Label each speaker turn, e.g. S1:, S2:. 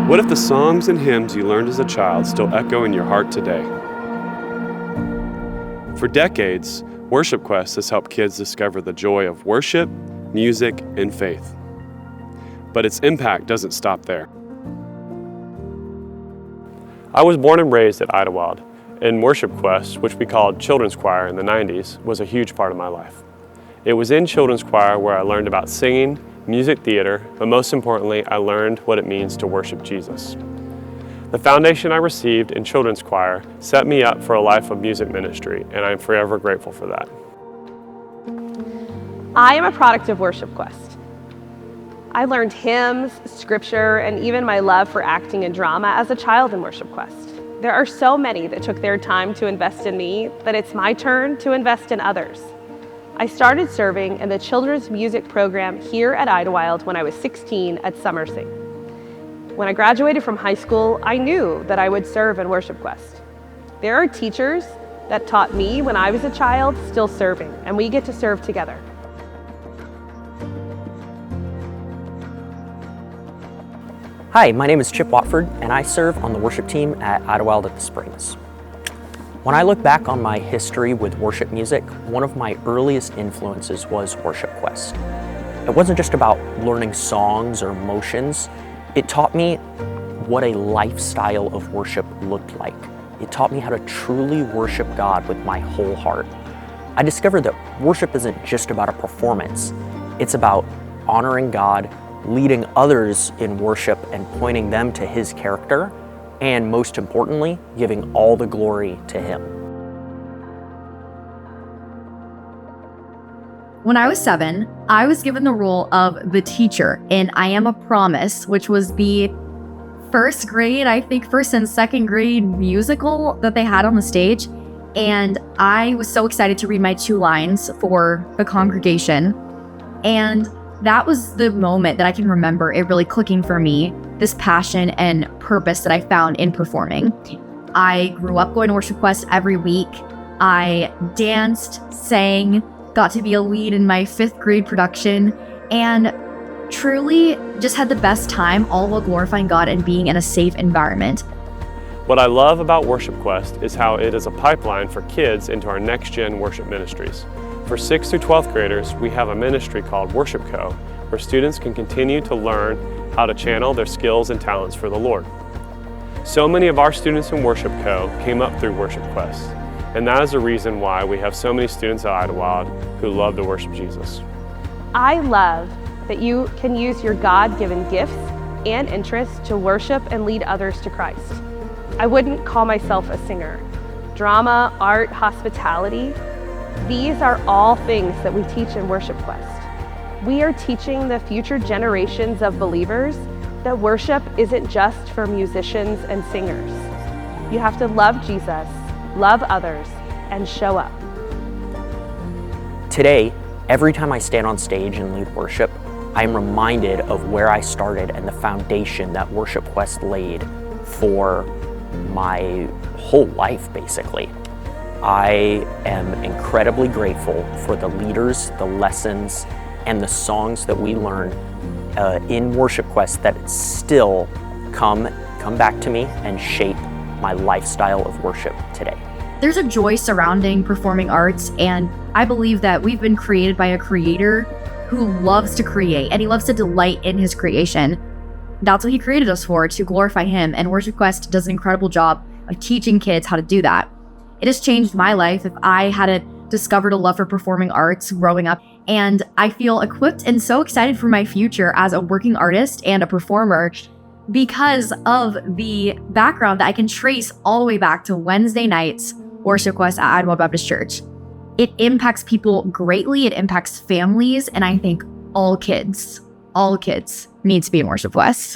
S1: What if the songs and hymns you learned as a child still echo in your heart today? For decades, Worship Quest has helped kids discover the joy of worship, music, and faith. But its impact doesn't stop there. I was born and raised at Idlewild, and Worship Quest, which we called Children's Choir in the 90s, was a huge part of my life. It was in Children's Choir where I learned about singing, music theater, but most importantly, I learned what it means to worship Jesus. The foundation I received in Children's Choir set me up for a life of music ministry, and I am forever grateful for that.
S2: I am a product of Worship Quest. I learned hymns, scripture, and even my love for acting and drama as a child in Worship Quest. There are so many that took their time to invest in me that it's my turn to invest in others. I started serving in the children's music program here at Idlewild when I was 16 at Summer Sing. When I graduated from high school, I knew that I would serve in Worship Quest. There are teachers that taught me when I was a child still serving, and we get to serve together.
S3: Hi, my name is Chip Watford, and I serve on the worship team at Idlewild at the Springs. When I look back on my history with worship music, one of my earliest influences was Worship Quest. It wasn't just about learning songs or motions. It taught me what a lifestyle of worship looked like. It taught me how to truly worship God with my whole heart. I discovered that worship isn't just about a performance. It's about honoring God, leading others in worship and pointing them to His character, and most importantly, giving all the glory to Him.
S4: When I was 7, I was given the role of the teacher in I Am a Promise, which was the first and second grade musical that they had on the stage. And I was so excited to read my 2 lines for the congregation. And that was the moment that I can remember it really clicking for me, this passion and purpose that I found in performing. I grew up going to Worship Quest every week. I danced, sang, got to be a lead in my 5th grade production, and truly just had the best time, all while glorifying God and being in a safe environment.
S1: What I love about Worship Quest is how it is a pipeline for kids into our next-gen worship ministries. For 6th through 12th graders, we have a ministry called Worship Co, where students can continue to learn how to channel their skills and talents for the Lord. So many of our students in Worship Co came up through Worship Quest, and that is the reason why we have so many students at Idlewild who love to worship Jesus.
S2: I love that you can use your God-given gifts and interests to worship and lead others to Christ. I wouldn't call myself a singer. Drama, art, hospitality, these are all things that we teach in Worship Quest. We are teaching the future generations of believers that worship isn't just for musicians and singers. You have to love Jesus, love others, and show up.
S3: Today, every time I stand on stage and lead worship, I am reminded of where I started and the foundation that Worship Quest laid for my whole life, basically. I am incredibly grateful for the leaders, the lessons, and the songs that we learn in Worship Quest that still come back to me and shape my lifestyle of worship today.
S4: There's a joy surrounding performing arts, and I believe that we've been created by a creator who loves to create, and he loves to delight in his creation. That's what he created us for, to glorify him, and Worship Quest does an incredible job of teaching kids how to do that. It has changed my life if I hadn't discovered a love for performing arts growing up, and I feel equipped and so excited for my future as a working artist and a performer because of the background that I can trace all the way back to Wednesday nights Worship Quest at Idlewild Baptist Church. It impacts people greatly, it impacts families, and I think all kids need to be in Worship Quest.